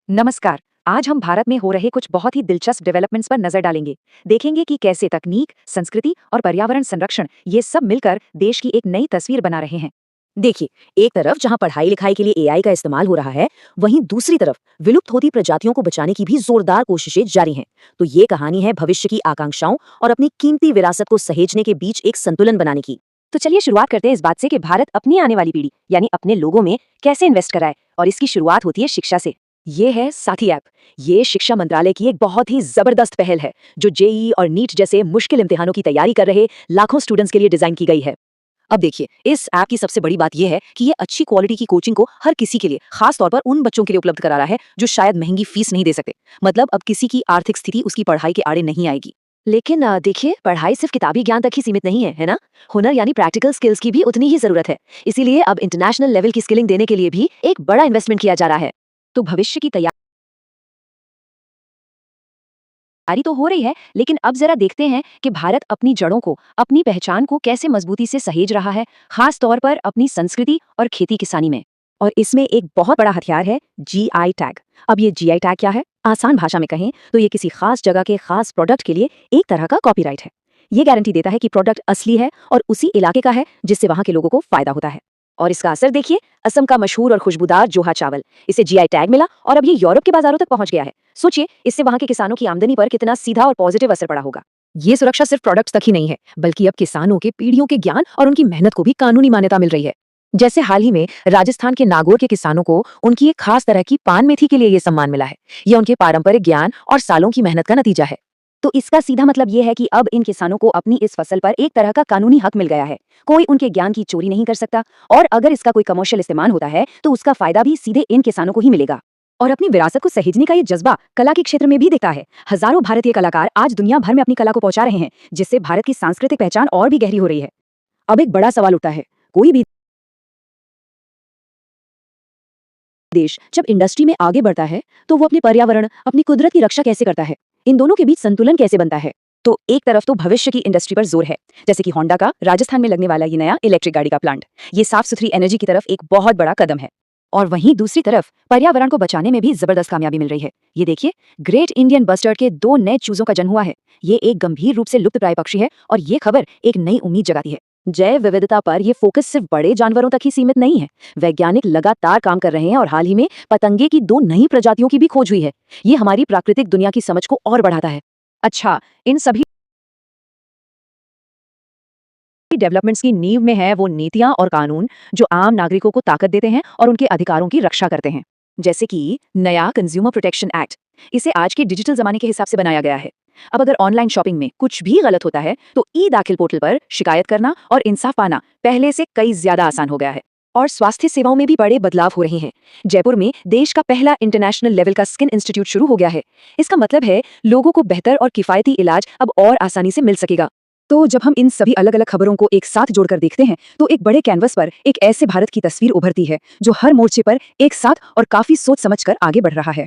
नमस्कार। आज हम भारत में हो रहे कुछ बहुत ही दिलचस्प डेवलपमेंट्स पर नजर डालेंगे। देखेंगे कि कैसे तकनीक, संस्कृति और पर्यावरण संरक्षण ये सब मिलकर देश की एक नई तस्वीर बना रहे हैं। देखिए, एक तरफ जहां पढ़ाई लिखाई के लिए एआई का इस्तेमाल हो रहा है, वहीं दूसरी तरफ विलुप्त होती प्रजातियों को बचाने की भी जोरदार कोशिशें जारी हैं। तो ये कहानी है भविष्य की आकांक्षाओं और अपनी कीमती विरासत को सहेजने के बीच एक संतुलन बनाने की। तो चलिए शुरुआत करते हैं इस बात से कि भारत अपनी आने वाली पीढ़ी यानी अपने लोगों में कैसे इन्वेस्ट कराए, और इसकी शुरुआत होती है शिक्षा से। ये है साथी ऐप। ये शिक्षा मंत्रालय की एक बहुत ही जबरदस्त पहल है, जो जेईई और नीट जैसे मुश्किल इम्तिहानों की तैयारी कर रहे लाखों स्टूडेंट्स के लिए डिजाइन की गई है। अब देखिए, इस ऐप की सबसे बड़ी बात यह है कि ये अच्छी क्वालिटी की कोचिंग को हर किसी के लिए, खास तौर पर उन बच्चों के लिए उपलब्ध करा रहा है जो शायद महंगी फीस नहीं दे सकते। मतलब अब किसी की आर्थिक स्थिति उसकी पढ़ाई के आड़े नहीं आएगी। लेकिन देखिए, पढ़ाई सिर्फ किताबी ज्ञान तक ही सीमित नहीं है, है ना? हुनर यानी प्रैक्टिकल स्किल्स की भी उतनी ही जरूरत है। इसीलिए अब इंटरनेशनल लेवल की स्किलिंग देने के लिए भी एक बड़ा इन्वेस्टमेंट किया जा रहा है। तो भविष्य की तैयारी तो हो रही है, लेकिन अब जरा देखते हैं कि भारत अपनी जड़ों को, अपनी पहचान को कैसे मजबूती से सहेज रहा है, खास तौर पर अपनी संस्कृति और खेती किसानी में। और इसमें एक बहुत बड़ा हथियार है जीआई टैग। अब ये जीआई टैग क्या है? आसान भाषा में कहें तो ये किसी खास जगह के खास प्रोडक्ट के लिए एक तरह का कॉपीराइट है। ये गारंटी देता है कि प्रोडक्ट असली है और उसी इलाके का है, जिससे वहां के लोगों को फायदा होता है। और इसका असर देखिए, असम का मशहूर और खुशबूदार जोहा चावल, इसे जीआई टैग मिला और अब ये यूरोप के बाजारों तक पहुंच गया है। सोचिए, इससे वहां के किसानों की आमदनी पर कितना सीधा और पॉजिटिव असर पड़ा होगा। ये सुरक्षा सिर्फ प्रोडक्ट्स तक ही नहीं है, बल्कि अब किसानों के पीढ़ियों के ज्ञान और उनकी मेहनत को भी कानूनी मान्यता मिल रही है। जैसे हाल ही में राजस्थान के नागौर के किसानों को उनकी एक खास तरह की पान मेथी के लिए ये सम्मान मिला है। ये उनके पारंपरिक ज्ञान और सालों की मेहनत का नतीजा है। तो इसका सीधा मतलब ये है कि अब इन किसानों को अपनी इस फसल पर एक तरह का कानूनी हक मिल गया है। कोई उनके ज्ञान की चोरी नहीं कर सकता, और अगर इसका कोई कमर्शियल इस्तेमाल होता है तो उसका फायदा भी सीधे इन किसानों को ही मिलेगा। और अपनी विरासत को सहेजने का ये जज्बा कला के क्षेत्र में भी दिखता है। हजारों भारतीय कलाकार आज दुनिया भर में अपनी कला को पहुंचा रहे हैं, जिससे भारत की सांस्कृतिक पहचान और भी गहरी हो रही है। अब एक बड़ा सवाल उठता है, कोई भी देश जब इंडस्ट्री में आगे बढ़ता है तो वो अपने पर्यावरण, अपनी कुदरत की रक्षा कैसे करता है? इन दोनों के बीच संतुलन कैसे बनता है? तो एक तरफ तो भविष्य की इंडस्ट्री पर जोर है, जैसे कि होंडा का राजस्थान में लगने वाला ये नया इलेक्ट्रिक गाड़ी का प्लांट। ये साफ सुथरी एनर्जी की तरफ एक बहुत बड़ा कदम है। और वहीं दूसरी तरफ पर्यावरण को बचाने में भी जबरदस्त कामयाबी मिल रही है। ये देखिए, ग्रेट इंडियन बस्टर्ड के 2 नए चूजों का जन्म हुआ है। ये एक गंभीर रूप से लुप्तप्राय पक्षी है और ये खबर एक नई उम्मीद जगाती है। जैव विविधता पर यह फोकस सिर्फ बड़े जानवरों तक ही सीमित नहीं है। वैज्ञानिक लगातार काम कर रहे हैं और हाल ही में पतंगे की 2 नई प्रजातियों की भी खोज हुई है। ये हमारी प्राकृतिक दुनिया की समझ को और बढ़ाता है। अच्छा, इन सभी डेवलपमेंट्स की नींव में है वो नीतियां और कानून जो आम नागरिकों को ताकत देते हैं और उनके अधिकारों की रक्षा करते हैं। जैसे कि नया कंज्यूमर प्रोटेक्शन एक्ट। इसे आज के डिजिटल जमाने के हिसाब से बनाया गया है। अब अगर ऑनलाइन शॉपिंग में कुछ भी गलत होता है तो ई दाखिल पोर्टल पर शिकायत करना और इंसाफ पाना पहले से कई ज्यादा आसान हो गया है। और स्वास्थ्य सेवाओं में भी बड़े बदलाव हो रहे हैं। जयपुर में देश का पहला इंटरनेशनल लेवल का स्किन इंस्टीट्यूट शुरू हो गया है। इसका मतलब है लोगों को बेहतर और किफायती इलाज अब और आसानी से मिल सकेगा। तो जब हम इन सभी अलग अलग खबरों को एक साथ जोड़कर देखते हैं तो एक बड़े कैनवस पर एक ऐसे भारत की तस्वीर उभरती है जो हर मोर्चे पर एक साथ और काफी सोच समझकर आगे बढ़ रहा है।